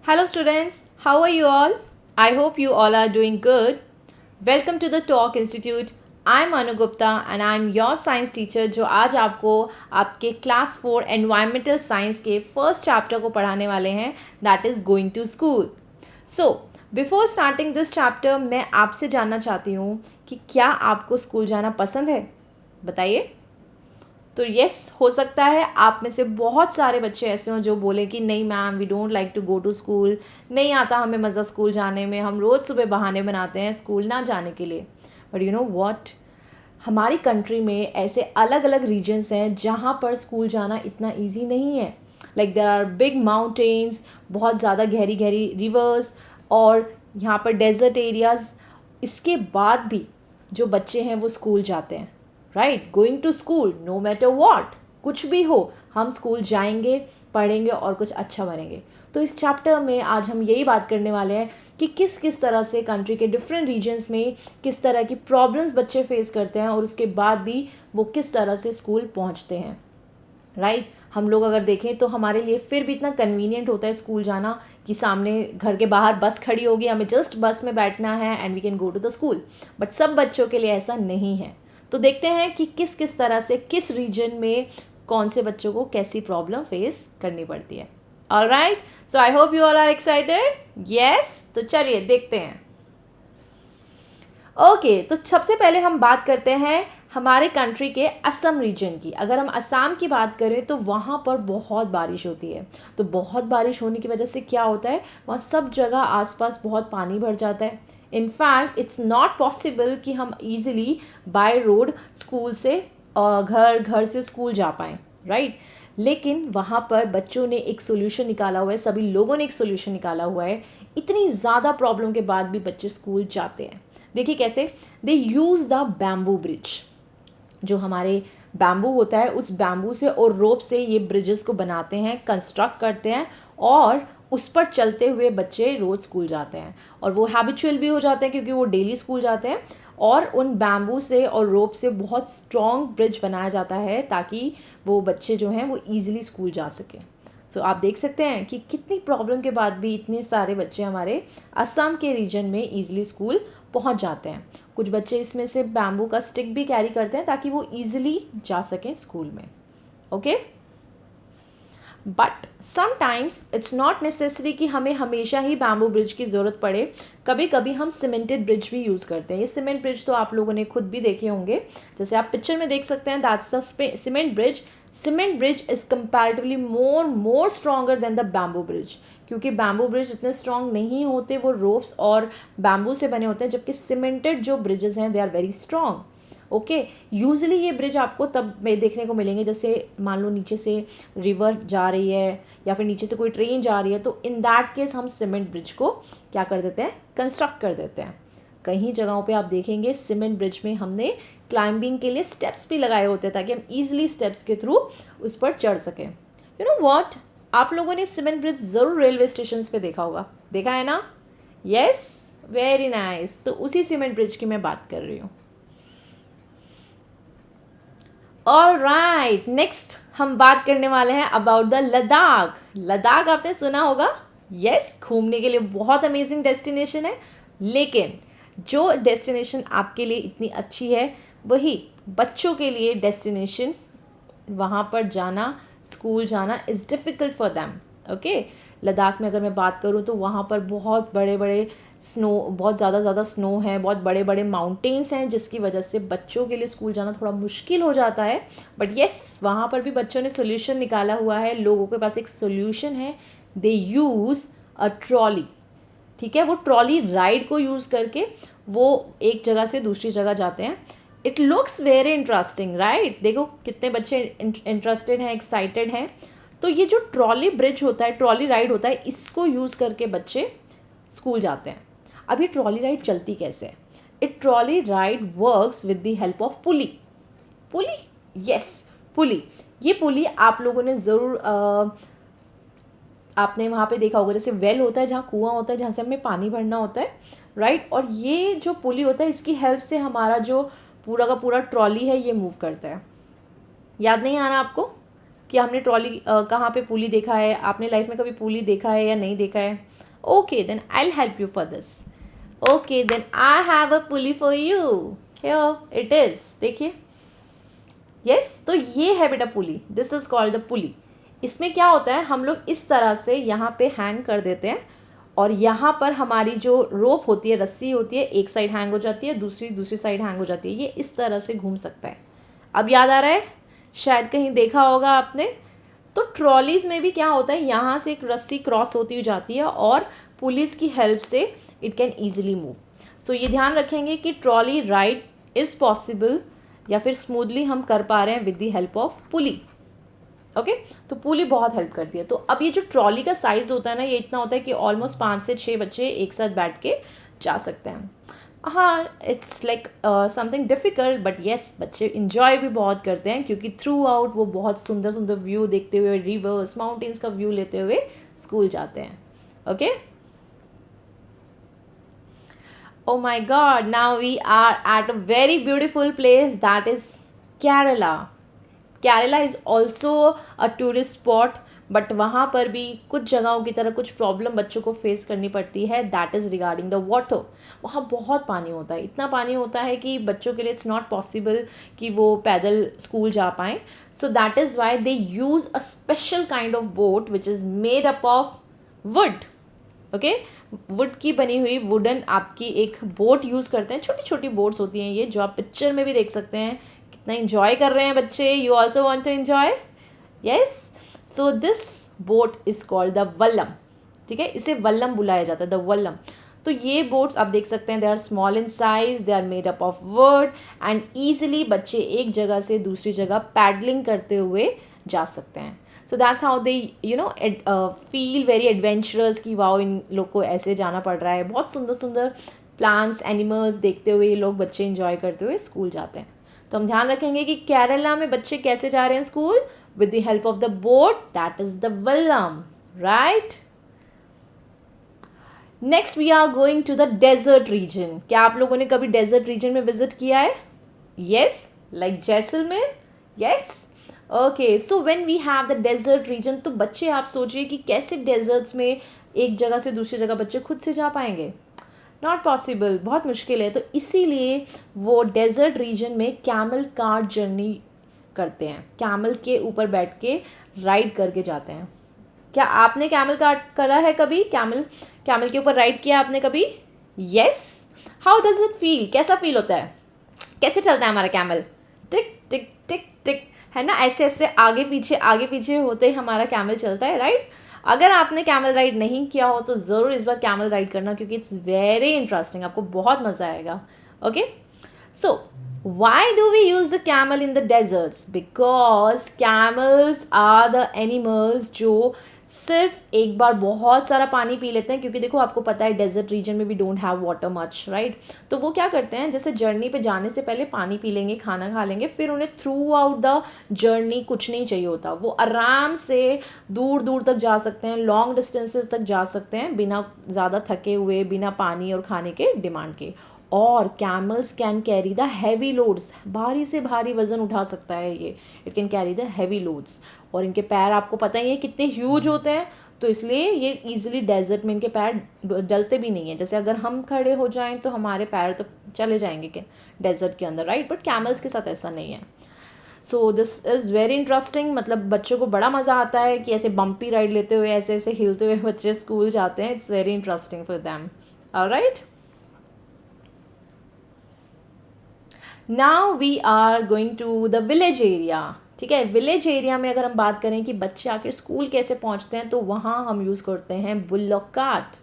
Hello students, how are you all? I hope you all are doing good. Welcome to the Talk Institute. I'm Anu Gupta and I'm your science teacher जो आज आपको आपके class 4 environmental science के first chapter को पढ़ाने वाले हैं, that is going to school. So before starting this chapter मैं आपसे जानना चाहती हूँ कि क्या आपको स्कूल जाना पसंद है? बताइए. तो यस, हो सकता है आप में से बहुत सारे बच्चे ऐसे हों जो बोले कि नहीं ma'am, we don't like to go to school, नहीं आता हमें मज़ा स्कूल जाने में, हम रोज़ सुबह बहाने बनाते हैं स्कूल ना जाने के लिए. बट यू नो व्हाट, हमारी कंट्री में ऐसे अलग अलग रीजन्स हैं जहाँ पर स्कूल जाना इतना ईजी नहीं है. Like there are big mountains, बहुत ज़्यादा गहरी गहरी रिवर्स, और यहाँ पर डेजर्ट एरियाज़. इसके बाद भी जो बच्चे हैं वो स्कूल जाते हैं. Right, going to school no matter what, कुछ भी हो हम स्कूल जाएंगे, पढ़ेंगे और कुछ अच्छा बनेंगे. तो इस चैप्टर में आज हम यही बात करने वाले हैं कि किस किस तरह से कंट्री के डिफरेंट रीजन्स में किस तरह की प्रॉब्लम्स बच्चे फेस करते हैं और उसके बाद भी वो किस तरह से स्कूल पहुंचते हैं. राइट, हम लोग अगर देखें तो हमारे लिए फिर भी इतना कन्वीनियंट होता है स्कूल जाना कि सामने घर के बाहर बस खड़ी होगी, हमें जस्ट बस में बैठना है and we can go to the school. But सब बच्चों के लिए ऐसा नहीं है. तो देखते हैं कि किस किस तरह से किस रीजन में कौन से बच्चों को कैसी प्रॉब्लम फेस करनी पड़ती है. Alright, so I hope you all are excited. Yes, तो चलिए देखते हैं. ओके, तो सबसे पहले हम बात करते हैं हमारे कंट्री के असम रीजन की. अगर हम असम की बात करें तो वहाँ पर बहुत बारिश होती है. तो बहुत बारिश होने की वजह से क्या होता है, वहाँ सब जगह आसपास बहुत पानी भर जाता है. इनफैक्ट इट्स नॉट पॉसिबल कि हम इजीली बाय रोड स्कूल से घर से स्कूल जा पाएँ. राइट, लेकिन वहाँ पर बच्चों ने एक सोल्यूशन निकाला हुआ है, सभी लोगों ने एक सोल्यूशन निकाला हुआ है. इतनी ज़्यादा प्रॉब्लम के बाद भी बच्चे स्कूल जाते हैं. देखिए कैसे, दे यूज़ द बैम्बू ब्रिज. जो हमारे बैम्बू होता है उस बैम्बू से और रोप से ये ब्रिजेस को बनाते हैं, कंस्ट्रक्ट करते हैं और उस पर चलते हुए बच्चे रोज़ स्कूल जाते हैं. और वो हैबिचुअल भी हो जाते हैं क्योंकि वो डेली स्कूल जाते हैं. और उन बैम्बू से और रोप से बहुत स्ट्रॉन्ग ब्रिज बनाया जाता है ताकि वो बच्चे जो हैं वो ईजिली स्कूल जा सकें. सो आप देख सकते हैं कि कितनी प्रॉब्लम के बाद भी इतने सारे बच्चे हमारे असम के रीजन में ईजिली स्कूल पहुंच जाते हैं. कुछ बच्चे इसमें से बैम्बू का स्टिक भी कैरी करते हैं ताकि वो ईजिली जा सकें स्कूल में. Okay, but sometimes it's not necessary कि हमें हमेशा ही बैम्बू ब्रिज की ज़रूरत पड़े. कभी कभी हम सीमेंटेड ब्रिज भी यूज़ करते हैं. ये सीमेंट ब्रिज तो आप लोगों ने खुद भी देखे होंगे, जैसे आप पिक्चर में देख सकते हैं, that's the cement bridge. Cement bridge is comparatively more stronger than the bamboo bridge. क्योंकि बैम्बू ब्रिज इतने स्ट्रॉन्ग नहीं होते, वो रोप्स और बैम्बू से बने होते हैं, जबकि सीमेंटेड जो ब्रिजेस हैं they are very strong. Okay, usually ये ब्रिज आपको तब में देखने को मिलेंगे जैसे मान लो नीचे से रिवर जा रही है या फिर नीचे से कोई ट्रेन जा रही है, तो इन दैट केस हम सीमेंट ब्रिज को क्या कर देते हैं, कंस्ट्रक्ट कर देते हैं. कहीं जगहों पे आप देखेंगे सीमेंट ब्रिज में हमने क्लाइंबिंग के लिए स्टेप्स भी लगाए होते हैं ताकि हम ईजिली स्टेप्स के थ्रू उस पर चढ़ सकें. यू नो व्हाट, आप लोगों ने सीमेंट ब्रिज ज़रूर रेलवे स्टेशन पे देखा होगा, देखा है ना? Yes, very nice. तो उसी सीमेंट ब्रिज की मैं बात कर रही हूँ. ऑल राइट, नेक्स्ट हम बात करने वाले हैं अबाउट द लद्दाख. लद्दाख आपने सुना होगा. यस, घूमने के लिए बहुत अमेजिंग डेस्टिनेशन है. लेकिन जो डेस्टिनेशन आपके लिए इतनी अच्छी है वही बच्चों के लिए डेस्टिनेशन, वहाँ पर जाना, स्कूल जाना is difficult for them. Okay, Ladakh में अगर मैं बात करूँ तो वहाँ पर बहुत बड़े बड़े बहुत ज़्यादा स्नो है, बहुत बड़े बड़े माउंटेन्स हैं, जिसकी वजह से बच्चों के लिए स्कूल जाना थोड़ा मुश्किल हो जाता है. बट येस, वहाँ पर भी बच्चों ने सोल्यूशन निकाला हुआ है. लोगों के पास एक सोल्यूशन है, दे यूज़ अ ट्रॉली. ठीक है, वो ट्रॉली राइड को यूज़ करके वो एक जगह से दूसरी जगह जाते हैं. It looks very interesting, right? देखो कितने बच्चे इंटरेस्टेड हैं, एक्साइटेड हैं. तो ये जो ट्रॉली ब्रिज होता है, ट्रॉली राइड होता है, इसको यूज़ करके बच्चे स्कूल जाते हैं. अभी ट्रॉली राइड चलती कैसे है? It trolley ride works with the help of pulley. Pulley, yes, pulley. ये पुली आप लोगों ने ज़रूर आपने वहाँ पे देखा होगा, जैसे वेल होता है जहाँ कुआं होता है, जहाँ से हमें पानी भरना होता है. राइट, और ये जो पुली होता है इसकी हेल्प से हमारा जो पूरा का पूरा ट्रॉली है ये मूव करता है. याद नहीं आ रहा आपको कि हमने ट्रॉली कहाँ पे पुली देखा है? आपने लाइफ में कभी पुली देखा है या नहीं देखा है? Okay, then I'll help you for this. Okay, then I have a pulley for you. Here it is. देखिए, यस, तो ये है बेटा pulley. This is called the pulley. इसमें क्या होता है, हम लोग इस तरह से यहाँ पे हैंग कर देते हैं और यहाँ पर हमारी जो रोप होती है, रस्सी होती है, एक साइड हैंग हो जाती है, दूसरी साइड हैंग हो जाती है. ये इस तरह से घूम सकता है. अब याद आ रहा है, शायद कहीं देखा होगा आपने. तो ट्रॉलीज़ में भी क्या होता है, यहाँ से एक रस्सी क्रॉस होती हुई जाती है और पुलिस की हेल्प से इट कैन ईजिली मूव. सो ये ध्यान रखेंगे कि ट्रॉली राइड इज़ पॉसिबल या फिर स्मूथली हम कर पा रहे हैं with the help of pulley. Okay, तो पुली बहुत हेल्प करती है. तो अब ये जो ट्रॉली का साइज़ होता है ना, ये इतना होता है कि ऑलमोस्ट 5 से 6 बच्चे एक साथ बैठ के जा सकते हैं. हाँ, it's like something difficult, but yes, बच्चे इन्जॉय भी बहुत करते हैं क्योंकि थ्रू आउट वो बहुत सुंदर सुंदर व्यू देखते हुए, रिवर्स, माउंटेन्स का व्यू लेते हुए स्कूल जाते हैं. Okay. Oh my God, now we are at a very beautiful place, that is Kerala. Kerala is also a tourist spot, but वहाँ पर भी कुछ जगहों की तरह कुछ प्रॉब्लम बच्चों को फेस करनी पड़ती है. That is regarding the water. वहाँ बहुत पानी होता है, इतना पानी होता है कि बच्चों के लिए इट्स नॉट पॉसिबल कि वो पैदल स्कूल जा पाएँ. So that is why they use a special kind of boat which is made up of would. Okay, would की बनी हुई वुडन आपकी एक बोट यूज़ करते हैं. छोटी छोटी बोट्स होती हैं ये, जो आप पिक्चर में भी देख सकते हैं. कितना इन्जॉय कर रहे हैं बच्चे. You also want to enjoy. Yes, so this boat is called the vallam. ठीक है, इसे वल्लम बुलाया जाता है, द वल्लम. तो ये बोट्स आप देख सकते हैं, they are small in size, they are made up of wood and easily बच्चे एक जगह से दूसरी जगह पैडलिंग करते हुए जा सकते हैं. So that's how they feel very adventurous कि वाओ, इन लोग को ऐसे जाना पड़ रहा है. बहुत सुंदर सुंदर प्लांट्स, एनिमल्स देखते हुए ये लोग बच्चे इंजॉय करते हुए स्कूल जाते हैं. तो हम ध्यान रखेंगे कि केरला में बच्चे कैसे जा रहे हैं school, with the help of the boat, that is the vallam, right? Next we are going to the desert region. क्या आप लोगों ने कभी desert region में visit किया है? Yes, like Jaisalmer. Yes, okay. So when we have the desert region, तो बच्चे आप सोचिए कि कैसे deserts में एक जगह से दूसरी जगह बच्चे खुद से जा पाएंगे. नॉट पॉसिबल, बहुत मुश्किल है. तो इसीलिए वो डेजर्ट रीजन में कैमल कार्ट जर्नी करते हैं. कैमल के ऊपर बैठ के राइड करके जाते हैं. क्या आपने कैमल कार्ट करा है कभी? कैमल के ऊपर राइड किया आपने कभी? Yes. How does it feel? कैसा फील होता है? कैसे चलता है हमारा कैमल? टिक टिक टिक टिक, है ना. ऐसे ऐसे आगे पीछे होते ही हमारा कैमल चलता है, राइट. अगर आपने कैमल राइड नहीं किया हो तो ज़रूर इस बार कैमल राइड करना, क्योंकि इट्स वेरी इंटरेस्टिंग. आपको बहुत मज़ा आएगा. Okay, so why do we use the camel in the deserts? Because camels are the animals जो सिर्फ एक बार बहुत सारा पानी पी लेते हैं, क्योंकि देखो आपको पता है डेजर्ट रीजन में भी don't have water much, right. तो वो क्या करते हैं, जैसे जर्नी पे जाने से पहले पानी पी लेंगे, खाना खा लेंगे, फिर उन्हें थ्रू आउट द जर्नी कुछ नहीं चाहिए होता. वो आराम से दूर दूर तक जा सकते हैं, लॉन्ग डिस्टेंसेस तक जा सकते हैं बिना ज़्यादा थके हुए, बिना पानी और खाने के डिमांड के. और camels can carry the heavy loads. भारी से भारी वज़न उठा सकता है ये. It can carry the heavy loads. और इनके पैर आपको पता ही है कितने ह्यूज होते हैं, तो इसलिए ये ईजिली डेजर्ट में इनके पैर डलते भी नहीं हैं. जैसे अगर हम खड़े हो जाएं तो हमारे पैर तो चले जाएंगे डेजर्ट के अंदर, राइट. बट कैमल्स के साथ ऐसा नहीं है. So this is very interesting. मतलब बच्चों को बड़ा मज़ा आता है कि ऐसे बम्पी राइड लेते हुए, ऐसे ऐसे हिलते हुए बच्चे स्कूल जाते हैं. It's very interesting for them. Alright, now we are going to the village area. ठीक है, विलेज एरिया में अगर हम बात करें कि बच्चे आखिर स्कूल कैसे पहुंचते हैं, तो वहाँ हम यूज़ करते हैं bullock cart.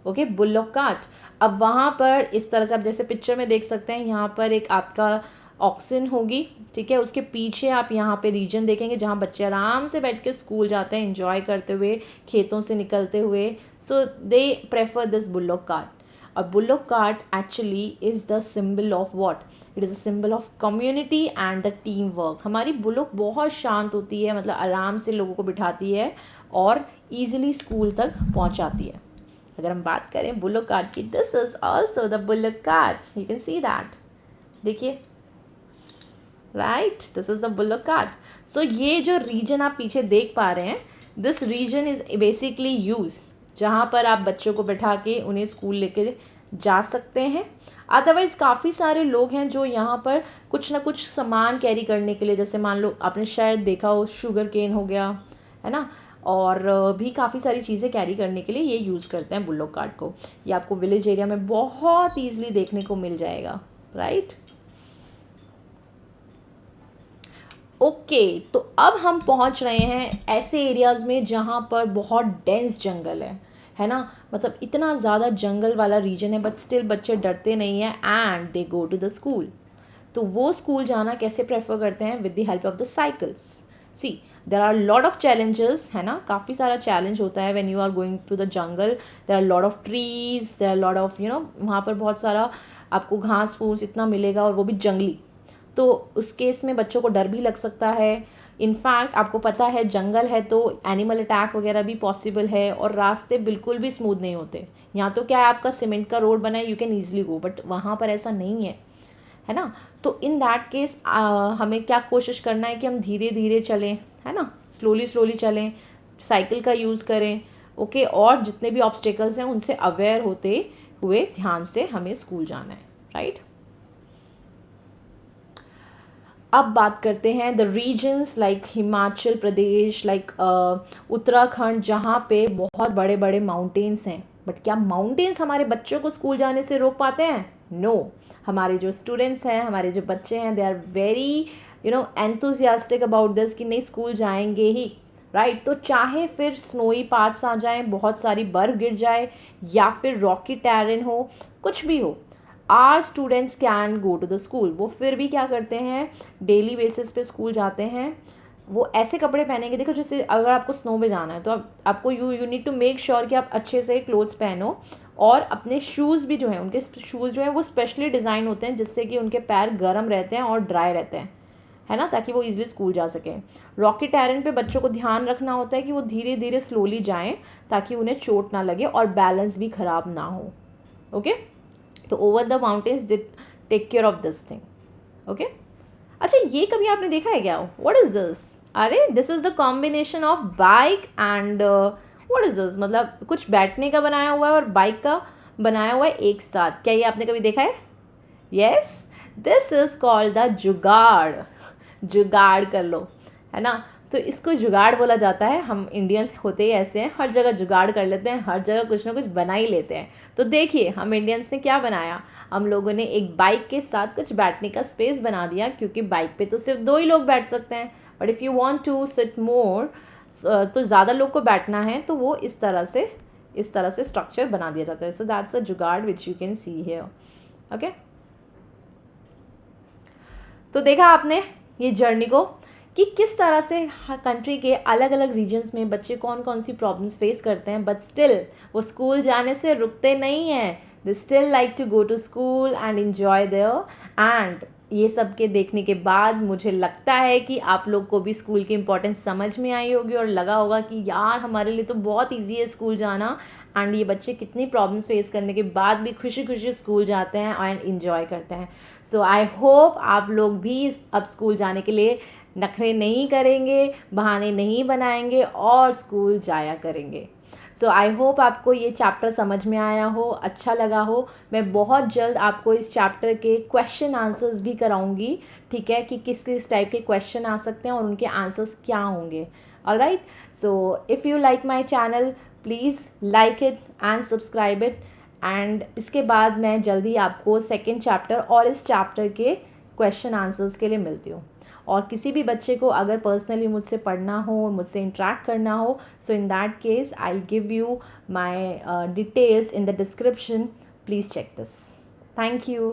Okay, bullock cart. अब वहाँ पर इस तरह से आप जैसे पिक्चर में देख सकते हैं, यहाँ पर एक आपका ऑक्सिन होगी. ठीक है, उसके पीछे आप यहाँ पे रीजन देखेंगे जहाँ बच्चे आराम से बैठ के स्कूल जाते हैं, एंजॉय करते हुए, खेतों से निकलते हुए. So they prefer this bullock cart. और bullock cart actually is the symbol of what? It is a symbol of community and the team work. हमारी बुल्लॉक बहुत शांत होती है, मतलब आराम से लोगों को बिठाती है और ईजिली स्कूल तक पहुंचाती है. अगर हम बात करें बुल्लॉक कार्ट की, this is also the bullock cart. You can see that. देखिए, right, this is the bullock cart. So ये जो रीजन आप पीछे देख पा रहे हैं, this region is basically use जहाँ पर आप बच्चों को बैठा के उन्हें स्कूल लेके जा सकते हैं। अदरवाइज़ काफ़ी सारे लोग हैं जो यहाँ पर कुछ ना कुछ सामान कैरी करने के लिए, जैसे मान लो आपने शायद देखा हो शुगर केन हो गया, है ना, और भी काफ़ी सारी चीज़ें कैरी करने के लिए ये यूज़ करते हैं बुल्लोक कार्ट को। ये आपको विलेज एरिया में बहुत ईजिली देखने को मिल जाएगा, राइट। ओके, तो अब हम पहुंच रहे हैं ऐसे एरियाज़ में जहाँ पर बहुत डेंस जंगल है ना, मतलब इतना ज़्यादा जंगल वाला रीजन है, बट स्टिल बच्चे डरते नहीं हैं and they go to the school. तो वो स्कूल जाना कैसे प्रेफर करते हैं? With the help of the cycles. See, there are lot of challenges, है ना, काफ़ी सारा चैलेंज होता है when you are going to the jungle. There are lot of trees, there are lot of वहाँ पर बहुत सारा आपको घास फूस इतना मिलेगा, और वो भी जंगली। तो उस केस में बच्चों को डर भी लग सकता है। इनफैक्ट आपको पता है जंगल है तो एनिमल अटैक वगैरह भी पॉसिबल है, और रास्ते बिल्कुल भी स्मूथ नहीं होते। यहाँ तो क्या है, आपका सीमेंट का रोड बना है, you can easily go, but वहाँ पर ऐसा नहीं है ना। तो इन दैट केस हमें क्या कोशिश करना है कि हम धीरे धीरे चलें, है ना, स्लोली स्लोली चलें, साइकिल का यूज़ करें, ओके। और जितने भी ऑब्स्टेकल्स हैं उनसे अवेयर होते हुए ध्यान से हमें स्कूल जाना है, राइट। अब बात करते हैं the regions like Himachal Pradesh, like Uttarakhand, जहाँ पे बहुत बड़े बड़े माउंटेन्स हैं। बट क्या माउंटेन्स हमारे बच्चों को स्कूल जाने से रोक पाते हैं? नो। हमारे जो स्टूडेंट्स हैं, हमारे जो बच्चे हैं, they are very enthusiastic about this कि नहीं स्कूल जाएंगे ही, राइट। तो चाहे फिर स्नोई पाथ्स आ जाएं, बहुत सारी बर्फ़ गिर जाए, या फिर रॉकी टेरेन हो, कुछ भी हो, our students can go to the school. वो फिर भी क्या करते हैं, डेली बेसिस पे स्कूल जाते हैं। वो ऐसे कपड़े पहनेंगे, देखो जैसे अगर आपको स्नो में जाना है तो आपको you need to make sure कि आप अच्छे से क्लोथ्स पहनो, और अपने शूज़ भी जो हैं, उनके शूज़ जो हैं वो स्पेशली डिज़ाइन होते हैं जिससे कि उनके पैर गर्म रहते हैं और ड्राई रहते हैं, है ना, ताकि वो ईजिली स्कूल जा सकें। रॉकी टेरेन पे बच्चों को ध्यान रखना होता है कि वो धीरे धीरे स्लोली जाएं ताकि उन्हें चोट ना लगे और बैलेंस भी ख़राब ना हो, ओके। तो over the mountains they take care of this thing, okay. अच्छा, ये कभी आपने देखा है क्या? What is this? अरे this is the combination of bike and what is this, मतलब कुछ बैठने का बनाया हुआ है और बाइक का बनाया हुआ है एक साथ। क्या ये आपने कभी देखा है? Yes, this is called the जुगाड़। जुगाड़ कर लो, है ना। तो इसको जुगाड़ बोला जाता है। हम इंडियंस होते ही ऐसे हैं, हर जगह जुगाड़ कर लेते हैं, हर जगह कुछ ना कुछ बना ही लेते हैं। तो देखिए हम इंडियंस ने क्या बनाया, हम लोगों ने एक बाइक के साथ कुछ बैठने का स्पेस बना दिया, क्योंकि बाइक पे तो सिर्फ 2 ही लोग बैठ सकते हैं, but if you want to sit more, तो ज़्यादा लोग को बैठना है, तो वो इस तरह से स्ट्रक्चर बना दिया जाता है। सो दैट्स अ जुगाड़ which you can see here, okay. तो देखा आपने ये जर्नी को कि किस तरह से कंट्री के अलग अलग रीजन्स में बच्चे कौन कौन सी प्रॉब्लम्स फेस करते हैं, बट स्टिल वो स्कूल जाने से रुकते नहीं हैं। They still like to go to school and enjoy there. And ये सब के देखने के बाद मुझे लगता है कि आप लोग को भी स्कूल की इम्पोर्टेंस समझ में आई होगी, और लगा होगा कि यार हमारे लिए तो बहुत ईजी है स्कूल जाना, एंड ये बच्चे कितनी प्रॉब्लम्स फेस करने के बाद भी खुशी खुशी स्कूल जाते हैं एंड इन्जॉय करते हैं। सो आई होप आप लोग भी अब स्कूल जाने के लिए नखरे नहीं करेंगे, बहाने नहीं बनाएंगे और स्कूल जाया करेंगे। सो आई होप आपको ये चैप्टर समझ में आया हो, अच्छा लगा हो। मैं बहुत जल्द आपको इस चैप्टर के क्वेश्चन आंसर्स भी कराऊंगी, ठीक है, कि किस किस टाइप के क्वेश्चन आ सकते हैं और उनके आंसर्स क्या होंगे। Alright, so if you like my channel please like it and subscribe it. And इसके बाद मैं जल्दी आपको सेकेंड चैप्टर और इस चैप्टर के क्वेश्चन आंसर्स के लिए मिलती हूँ। और किसी भी बच्चे को अगर पर्सनली मुझसे पढ़ना हो, मुझसे इंटरेक्ट करना हो, so in that case I will give you my details in the description. Please check this. Thank you.